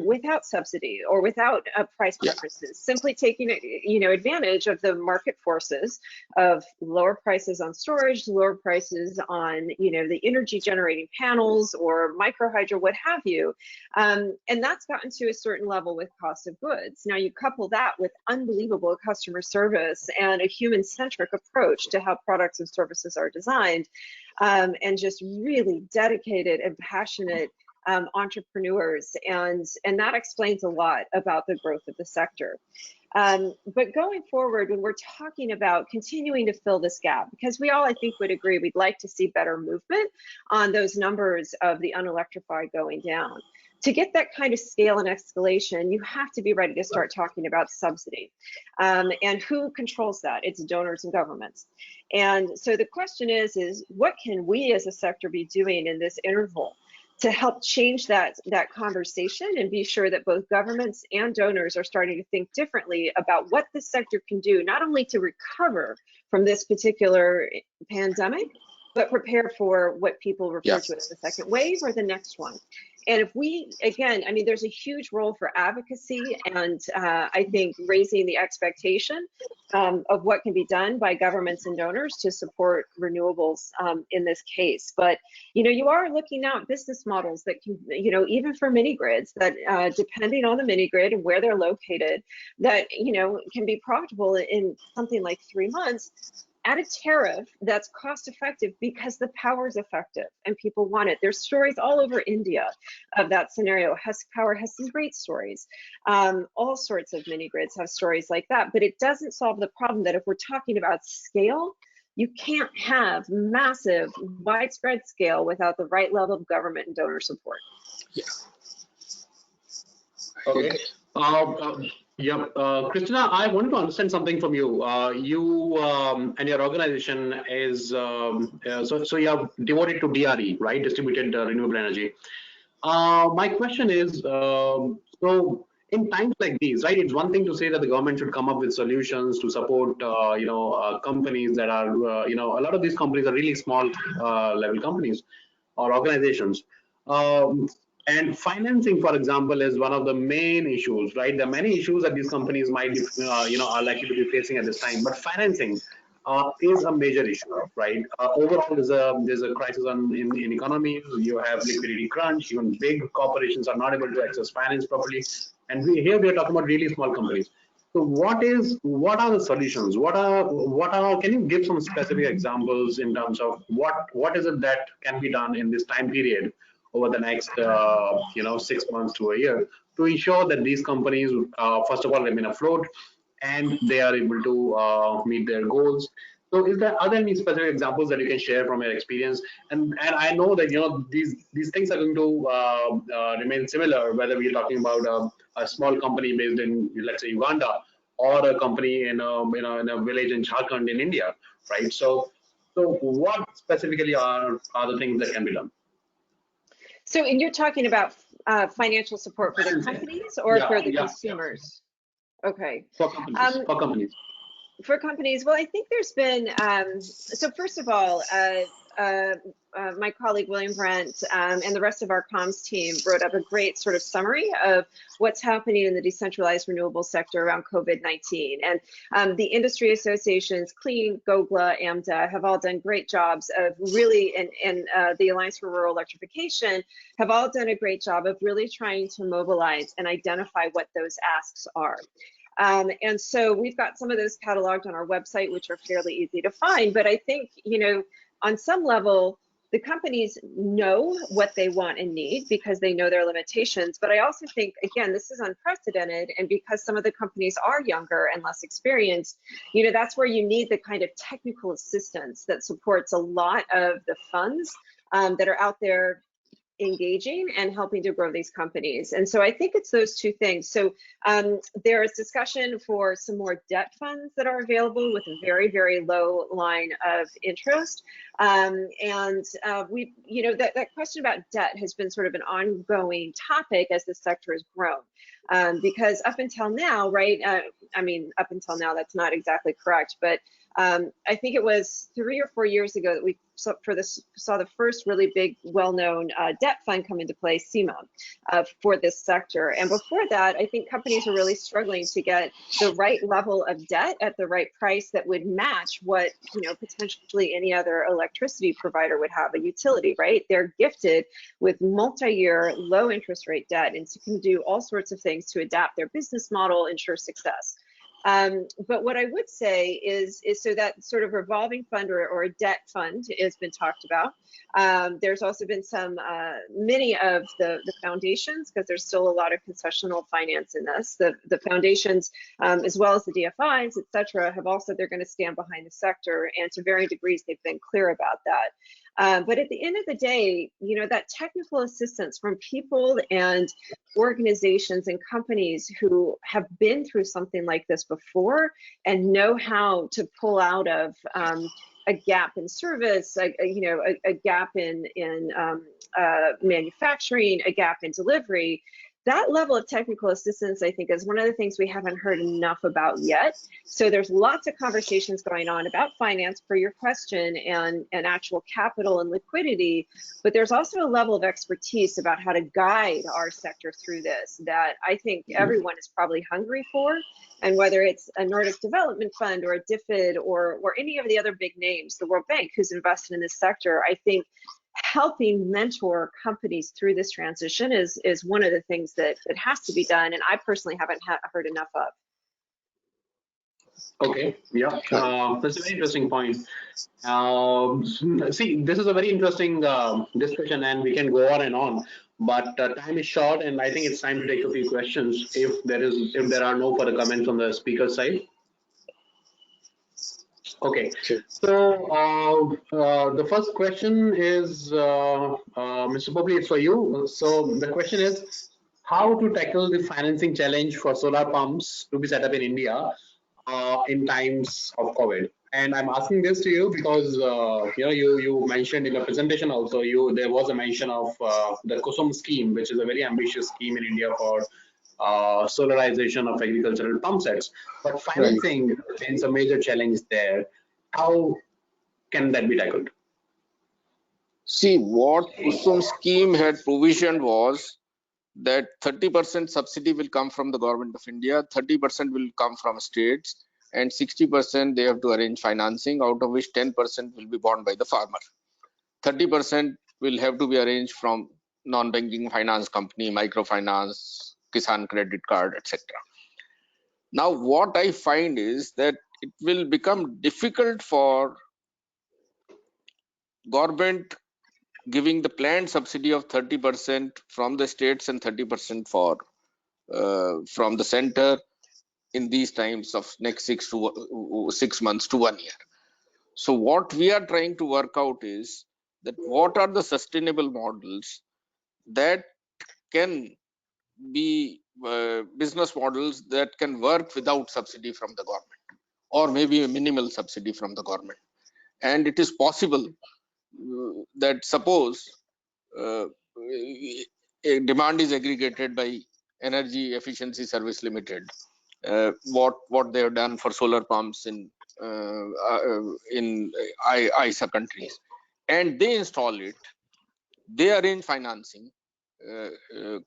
without subsidy or without price preferences, simply taking advantage of the market forces of lower prices on storage, lower prices on the energy generating panels or micro hydro, what have you. And that's gotten to a certain level with cost of goods. Now you couple that with unbelievable customer service and a human-centric approach to how products and services are designed. And just really dedicated and passionate entrepreneurs, and that explains a lot about the growth of the sector. But going forward, when we're talking about continuing to fill this gap, because we all, I think, would agree we'd like to see better movement on those numbers of the unelectrified going down. To get that kind of scale and escalation, you have to be ready to start talking about subsidy. And who controls that? It's donors and governments. And so the question is what can we as a sector be doing in this interval to help change that conversation and be sure that both governments and donors are starting to think differently about what this sector can do, not only to recover from this particular pandemic, but prepare for what people refer to as the second wave or the next one. And if we, again, I mean, there's a huge role for advocacy and I think raising the expectation of what can be done by governments and donors to support renewables in this case. But, you are looking at business models that can, even for mini grids that depending on the mini grid and where they're located, that, can be profitable in something like 3 months at a tariff that's cost effective because the power is effective and people want it. There's stories all over India of that scenario. Husk Power has some great stories. All sorts of mini grids have stories like that, but it doesn't solve the problem that if we're talking about scale, you can't have massive, widespread scale without the right level of government and donor support. Yeah. Okay. Christina, I wanted to understand something from you. You and your organization is so you are devoted to DRE, right? Distributed renewable energy. My question is, so in times like these, right? It's one thing to say that the government should come up with solutions to support, companies that are, a lot of these companies are really small level companies or organizations. And financing, for example, is one of the main issues, right? There are many issues that these companies might, be, are likely to be facing at this time. But financing is a major issue, right? Overall, there's a crisis in economies. You have liquidity crunch. Even big corporations are not able to access finance properly. And here we are talking about really small companies. So what are the solutions? Can you give some specific examples in terms of what is it that can be done in this time period over the next 6 months to a year to ensure that these companies first of all remain afloat and they are able to meet their goals? So are there any specific examples that you can share from your experience? And I know that these things are going to remain similar, whether we're talking about a small company based in, let's say, Uganda, or a company in a village in Jharkhand in India, right? So what specifically are the things that can be done? So, and you're talking about financial support for the companies or for the consumers? Okay. For companies. For companies. For companies, well, I think there's been, so first of all, my colleague William Brent and the rest of our comms team wrote up a great sort of summary of what's happening in the decentralized renewables sector around COVID-19. And the industry associations, Clean, GOGLA, AMDA, have all done great jobs of really, and the Alliance for Rural Electrification have all done a great job of really trying to mobilize and identify what those asks are. And so we've got some of those cataloged on our website, which are fairly easy to find. But I think, on some level, the companies know what they want and need because they know their limitations. But I also think, again, this is unprecedented. And because some of the companies are younger and less experienced, that's where you need the kind of technical assistance that supports a lot of the funds that are out there engaging and helping to grow these companies. And so I think it's those two things. So there is discussion for some more debt funds that are available with a very, very low line of interest. That question about debt has been sort of an ongoing topic as the sector has grown. Because up until now, right, up until now, that's not exactly correct, but I think it was 3 or 4 years ago that we saw the first really big, well-known debt fund come into play, SEMA, for this sector. And before that, I think companies were really struggling to get the right level of debt at the right price that would match what potentially any other electricity provider would have, a utility, right? They're gifted with multi-year, low interest rate debt, and so can do all sorts of things to adapt their business model, ensure success. But what I would say is so that sort of revolving fund or a debt fund has been talked about. There's also been many of the foundations, because there's still a lot of concessional finance in this. The foundations, as well as the DFIs, et cetera, have also, they're going to stand behind the sector, and to varying degrees, they've been clear about that. But at the end of the day, that technical assistance from people and organizations and companies who have been through something like this before and know how to pull out of a gap in service, a gap in manufacturing, a gap in delivery. That level of technical assistance, I think, is one of the things we haven't heard enough about yet. So there's lots of conversations going on about finance, per your question, and actual capital and liquidity. But there's also a level of expertise about how to guide our sector through this that I think everyone is probably hungry for. And whether it's a Nordic Development Fund or a DFID or any of the other big names, the World Bank, who's invested in this sector, I think helping mentor companies through this transition is one of the things that has to be done, and I personally haven't heard enough of. Okay, yeah, that's a very interesting point. See, this is a very interesting discussion, and we can go on and on, but time is short, and I think it's time to take a few questions if there are no further comments on the speaker side. Okay, so the first question is, Mr. Popoli, it's for you. So the question is, how to tackle the financing challenge for solar pumps to be set up in India in times of COVID? And I'm asking this to you because you mentioned in the presentation also there was a mention of the Kusum scheme, which is a very ambitious scheme in India for solarization of agricultural pump sets, but financing is a major challenge there. How can that be tackled? See, what Kusum scheme had provisioned was that 30% subsidy will come from the government of India, 30% will come from states, and 60% they have to arrange financing, out of which 10% will be borne by the farmer. 30% will have to be arranged from non-banking finance company, microfinance, Kisan credit card, etc. Now, what I find is that it will become difficult for government giving the planned subsidy of 30% from the states and 30% from the center in these times of next 6 months to 1 year. So what we are trying to work out is that what are the sustainable models that can be business models that can work without subsidy from the government, or maybe a minimal subsidy from the government. And it is possible that suppose a demand is aggregated by Energy Efficiency Service Limited, what they have done for solar pumps in ISA countries, and they install it, they arrange financing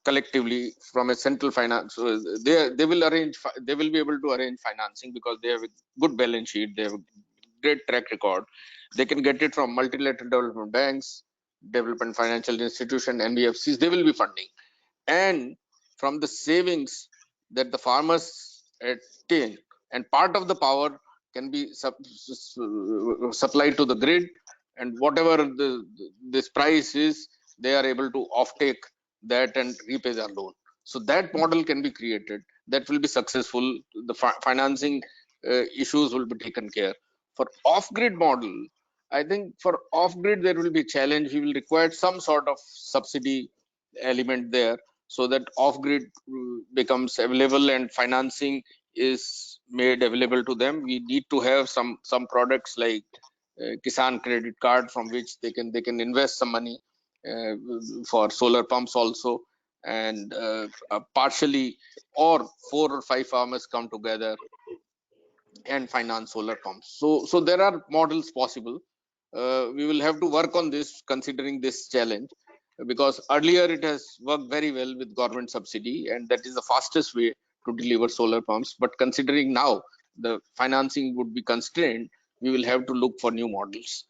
collectively from a central finance. So they will be able to arrange financing because they have a good balance sheet, they have a great track record. They can get it from multilateral development banks, development financial institution, NBFCs. They will be funding, and from the savings that the farmers attain, and part of the power can be supplied to the grid, and whatever this price is, they are able to offtake that and repay their loan. So that model can be created, that will be successful. The financing issues will be taken care. For off-grid model, I think for off-grid there will be a challenge. We will require some sort of subsidy element there, so that off-grid becomes available and financing is made available to them. We need to have some products like Kisan credit card, from which they can invest some money for solar pumps also, and partially, or 4 or 5 farmers come together and finance solar pumps. So there are models possible. We will have to work on this considering this challenge, because earlier it has worked very well with government subsidy, and that is the fastest way to deliver solar pumps. But considering now the financing would be constrained, we will have to look for new models.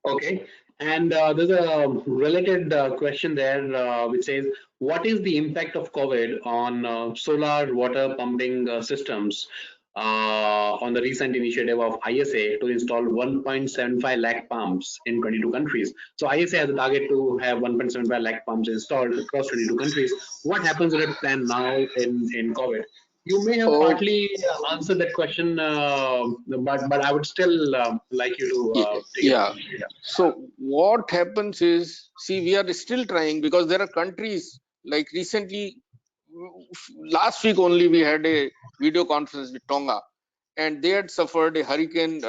Okay, and there's a related question there which says, what is the impact of COVID on solar water pumping systems on the recent initiative of ISA to install 1.75 lakh pumps in 22 countries? So ISA has a target to have 1.75 lakh pumps installed across 22 countries. What happens with the plan now in COVID? You may have partly answered that question, but I would still like you to take it on. Yeah. So what happens is, see, we are still trying, because there are countries like recently, last week only, we had a video conference with Tonga, and they had suffered a hurricane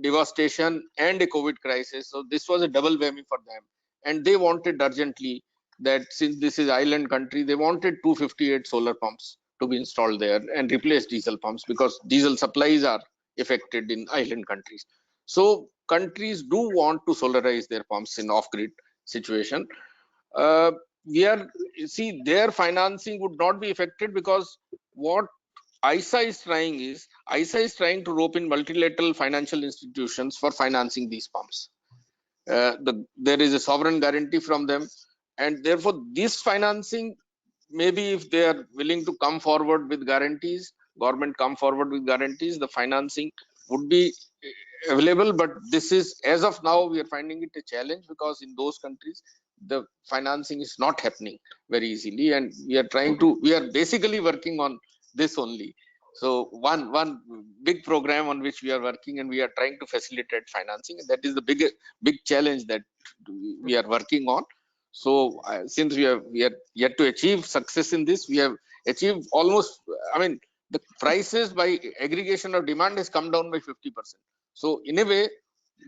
devastation and a COVID crisis. So this was a double whammy for them, and they wanted urgently that, since this is island country, they wanted 258 solar pumps to be installed there and replace diesel pumps, because diesel supplies are affected in island countries. So countries do want to solarize their pumps in off-grid situation. We are, see, their financing would not be affected, because what ISA is trying to rope in multilateral financial institutions for financing these pumps. There is a sovereign guarantee from them, and therefore this financing, maybe if they are willing to come forward with guarantees, government come forward with guarantees, the financing would be available. But this is, as of now, we are finding it a challenge, because in those countries the financing is not happening very easily, and we are basically working on this only. So one big program on which we are working, and we are trying to facilitate financing, and that is the big challenge that we are working on. So since we are yet to achieve success in this, we have achieved almost, I mean, the prices by aggregation of demand has come down by 50%. So in a way,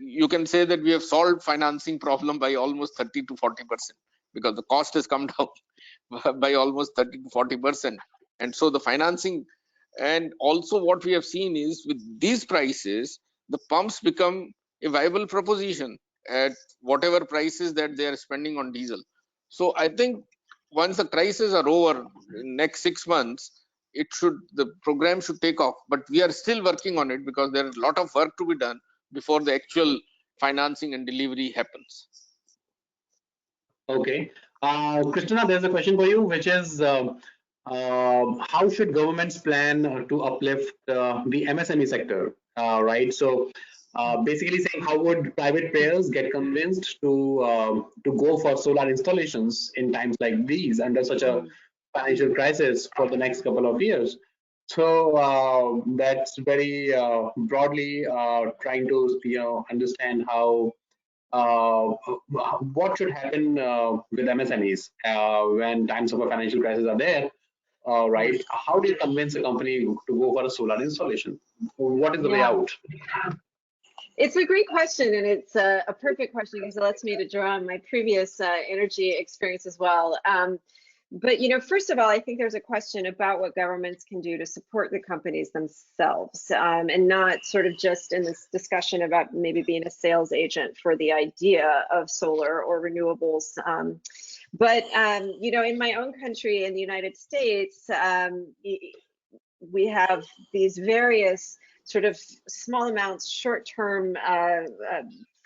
you can say that we have solved financing problem by almost 30 to 40%, because the cost has come down by almost 30 to 40%. And so the financing, and also what we have seen is, with these prices, the pumps become a viable proposition at whatever prices that they are spending on diesel. So I think once the crises are over in next 6 months, the program should take off. But we are still working on it, because there is a lot of work to be done before the actual financing and delivery happens. Okay. Christina, there's a question for you, which is, how should governments plan to uplift the MSME sector, right? So basically saying, how would private players get convinced to go for solar installations in times like these, under such a financial crisis for the next couple of years? So that's very broadly trying to understand how what should happen with MSMEs when times of a financial crisis are there. Yeah. Right? How do you convince a company to go for a solar installation? What is the way Yeah. out? It's a great question, and it's a perfect question because it lets me to draw on my previous energy experience as well. But first of all, I think there's a question about what governments can do to support the companies themselves, and not sort of just in this discussion about maybe being a sales agent for the idea of solar or renewables. But in my own country, in the United States, we have these various sort of small amounts, short-term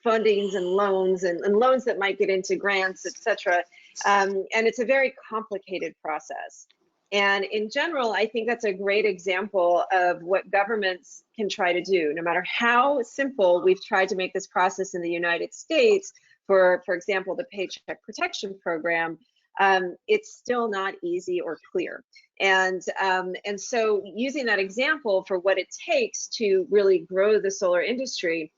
fundings and loans, and loans that might get into grants, etc. And it's a very complicated process. And in general, I think that's a great example of what governments can try to do. No matter how simple we've tried to make this process in the United States, for example, the Paycheck Protection Program, it's still not easy or clear. And so using that example for what it takes to really grow the solar industry,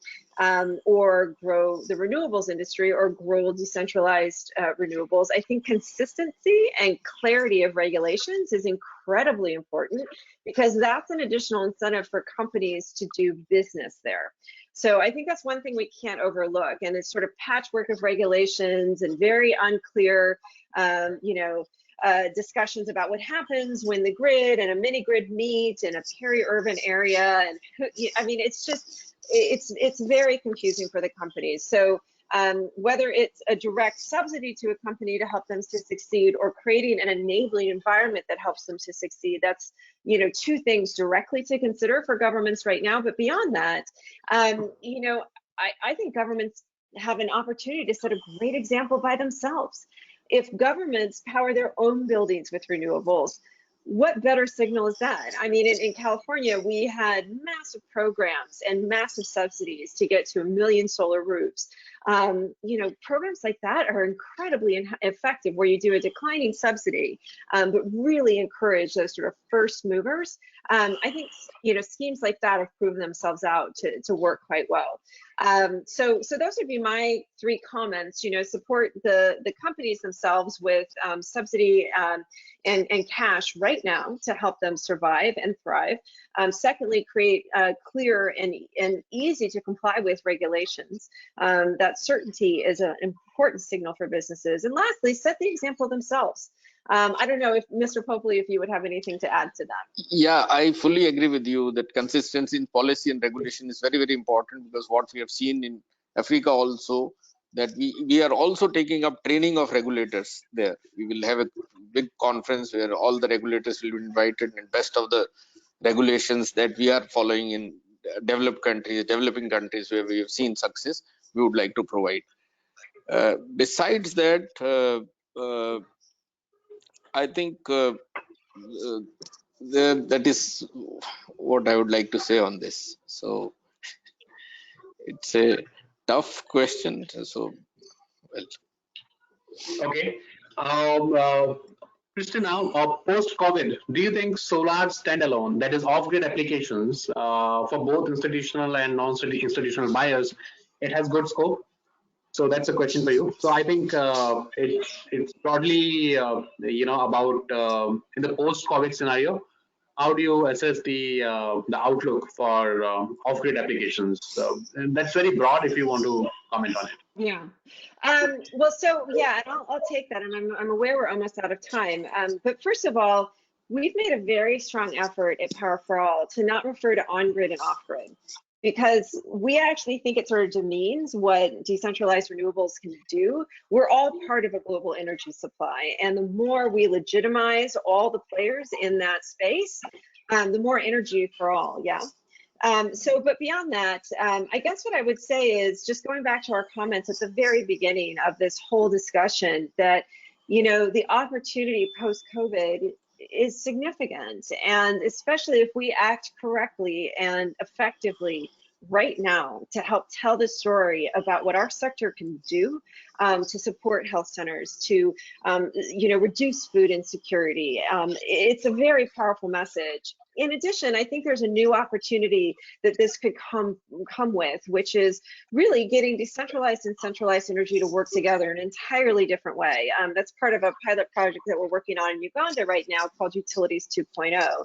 or grow the renewables industry, or grow decentralized renewables, I think consistency and clarity of regulations is incredibly important, because that's an additional incentive for companies to do business there. So I think that's one thing we can't overlook, and it's sort of patchwork of regulations and very unclear, discussions about what happens when the grid and a mini grid meet in a peri-urban area, and I mean, it's just, it's very confusing for the companies. So whether it's a direct subsidy to a company to help them to succeed, or creating an enabling environment that helps them to succeed, that's two things directly to consider for governments right now. But beyond that, I think governments have an opportunity to set a great example by themselves. If governments power their own buildings with renewables, what better signal is that? I mean, in California, we had massive programs and massive subsidies to get to 1 million solar roofs. Programs like that are incredibly effective, where you do a declining subsidy, but really encourage those sort of first movers. I think schemes like that have proven themselves out to work quite well. So those would be my 3 comments. Support the companies themselves with subsidy and cash right now to help them survive and thrive. Secondly, create clear and easy to comply with regulations. That certainty is an important signal for businesses. And lastly, set the example themselves. I don't know if Mr. Popoli, if you would have anything to add to that. Yeah, I fully agree with you that consistency in policy and regulation is very, very important, because what we have seen in Africa also, that we are also taking up training of regulators there. We will have a big conference where all the regulators will be invited, and best of the regulations that we are following in developing countries where we have seen success, we would like to provide. Besides that, I think that is what I would like to say on this. So it's a tough question. So, well. Okay. Christina, post-COVID, do you think solar standalone, that is off-grid applications for both institutional and non-institutional buyers, it has good scope? So that's a question for you. So I think it's broadly, about in the post-COVID scenario, how do you assess the outlook for off-grid applications? And that's very broad if you want to comment on it. Yeah. Well, so yeah, and I'll take that, and I'm aware we're almost out of time. But first of all, we've made a very strong effort at Power for All to not refer to on-grid and off-grid, because we actually think it sort of demeans what decentralized renewables can do. We're all part of a global energy supply, and the more we legitimize all the players in that space, the more energy for all. Yeah. But beyond that, I guess what I would say is, just going back to our comments at the very beginning of this whole discussion, that the opportunity post-COVID is significant, and especially if we act correctly and effectively right now to help tell the story about what our sector can do, to support health centers, to reduce food insecurity. It's a very powerful message. In addition, I think there's a new opportunity that this could come with, which is really getting decentralized and centralized energy to work together in an entirely different way. That's part of a pilot project that we're working on in Uganda right now called Utilities 2.0.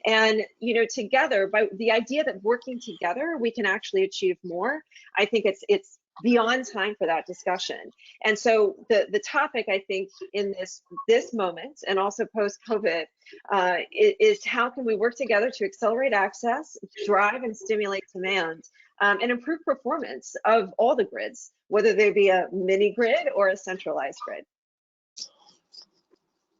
And together, by the idea that working together we can actually achieve more, I think it's beyond time for that discussion. And so the topic, I think, in this moment and also post-COVID is how can we work together to accelerate access, drive and stimulate demand, and improve performance of all the grids, whether they be a mini grid or a centralized grid.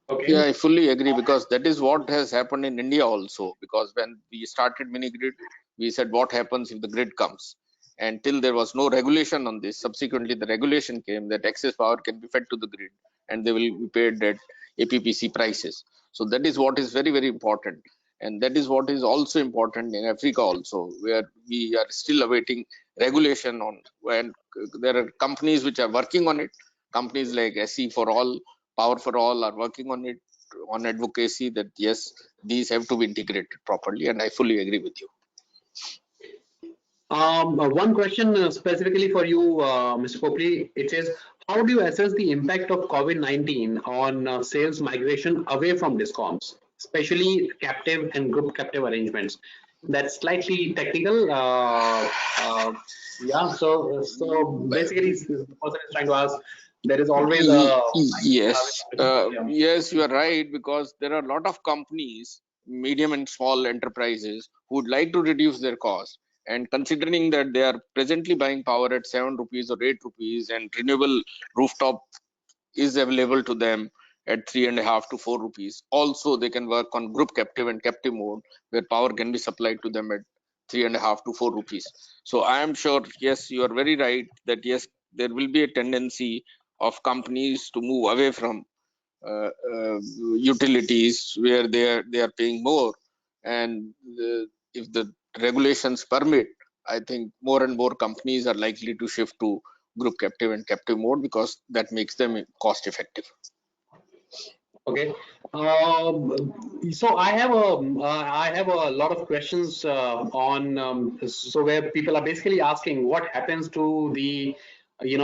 Okay. Yeah, I fully agree, because that is what has happened in India also. Because when we started mini grid, we said what happens if the grid comes, and till there was no regulation on this. Subsequently, the regulation came that excess power can be fed to the grid and they will be paid at APPC prices. So that is what is very, very important, and that is what is also important in Africa also, where we are still awaiting regulation on when there are companies which are working on it. Companies like SE for All, Power for All are working on it, on advocacy that yes, these have to be integrated properly, and I fully agree with you. One question specifically for you, Mr. Popley. It is, how do you assess the impact of COVID-19 on sales migration away from discoms, especially captive and group captive arrangements? That's slightly technical. Yeah. So basically, the person is trying to ask. There is always a Yes, yeah. yes, you are right, because there are a lot of companies, medium and small enterprises, who would like to reduce their cost. And considering that they are presently buying power at 7 rupees or 8 rupees, and renewable rooftop is available to them at 3.5 to 4 rupees. Also, they can work on group captive and captive mode, where power can be supplied to them at 3.5 to 4 rupees. So I am sure, yes, you are very right that yes, there will be a tendency of companies to move away from utilities where they are paying more, and if the regulations permit, I think more and more companies are likely to shift to group captive and captive mode, because that makes them cost effective. Okay. So I have a lot of questions on so where people are basically asking what happens to the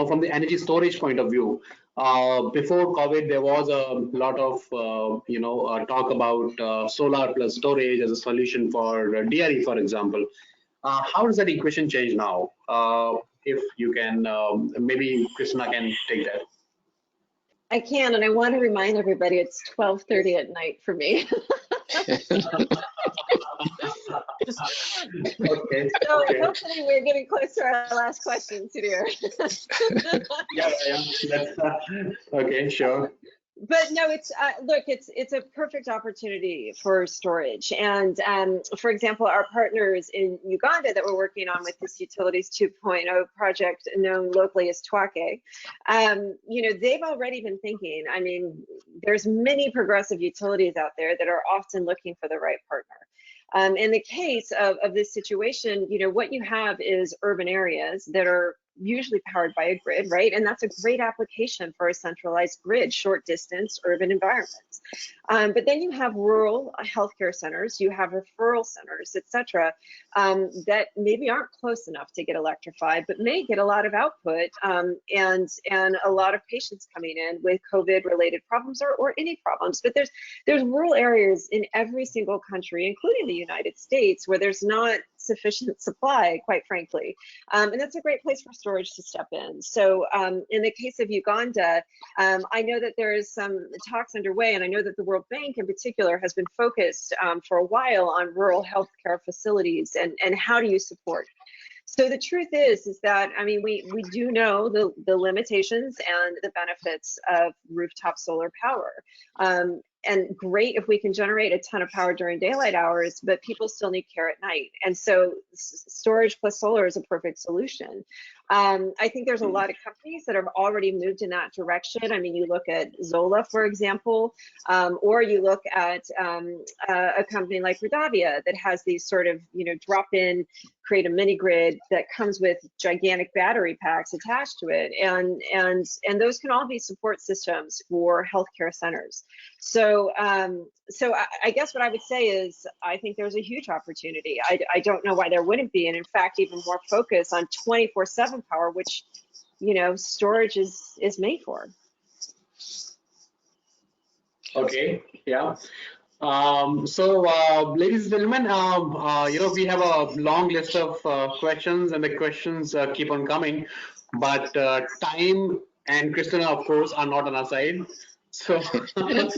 from the energy storage point of view. Before COVID, there was a lot of talk about solar plus storage as a solution for DRE, for example. How does that equation change now? If you can, maybe Krishna can take that. I can, and I want to remind everybody it's 12:30 at night for me. Okay. So Okay. hopefully we're getting close to our last question, Sudhir. Yeah. That's okay. Sure. But no, it's look, it's a perfect opportunity for storage. And for example, our partners in Uganda that we're working on with this Utilities 2.0 project, known locally as TWACE, they've already been thinking. I mean, there's many progressive utilities out there that are often looking for the right partner. In the case of this situation, what you have is urban areas that are usually powered by a grid, right? And that's a great application for a centralized grid, short distance urban environments. But then you have rural healthcare centers, you have referral centers, etc., that maybe aren't close enough to get electrified, but may get a lot of output and a lot of patients coming in with COVID-related problems or any problems. But there's rural areas in every single country, including the United States, where there's not sufficient supply, quite frankly. And that's a great place for storage to step in. So in the case of Uganda, I know that there is some talks underway, and I know that the World Bank in particular has been focused for a while on rural healthcare facilities and how do you support. So the truth is that, I mean, we do know the limitations and the benefits of rooftop solar power. And great if we can generate a ton of power during daylight hours, but people still need care at night. And so storage plus solar is a perfect solution. I think there's a lot of companies that have already moved in that direction. I mean, you look at Zola, for example, or you look at a company like Redavia that has these sort of, drop-in, create a mini grid that comes with gigantic battery packs attached to it, and those can all be support systems for healthcare centers. So I guess what I would say is I think there's a huge opportunity. I don't know why there wouldn't be, and in fact, even more focus on 24/7 power, which storage is made for. Okay, yeah. Ladies and gentlemen, we have a long list of questions, and the questions keep on coming, but time and Christina, of course, are not on our side. So, and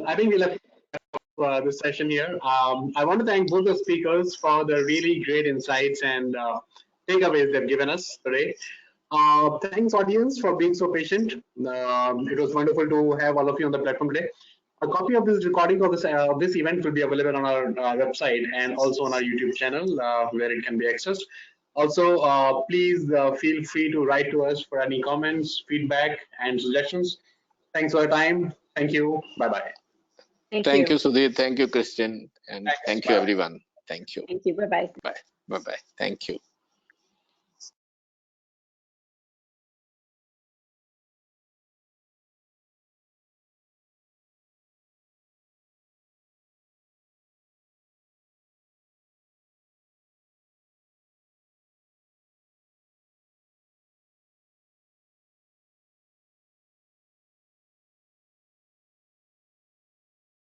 I think we'll have this session here. I want to thank both the speakers for the really great insights and takeaways they've given us today. Thanks, audience, for being so patient. It was wonderful to have all of you on the platform today. A copy of this recording of this event will be available on our website and also on our YouTube channel where it can be accessed. Also, please feel free to write to us for any comments, feedback, and suggestions. Thanks for your time. Thank you. Bye-bye. Thank you, Sudhir. Thank you, Christian. And thank you, everyone. Thank you. Thank you. Bye-bye. Bye. Bye-bye. Thank you.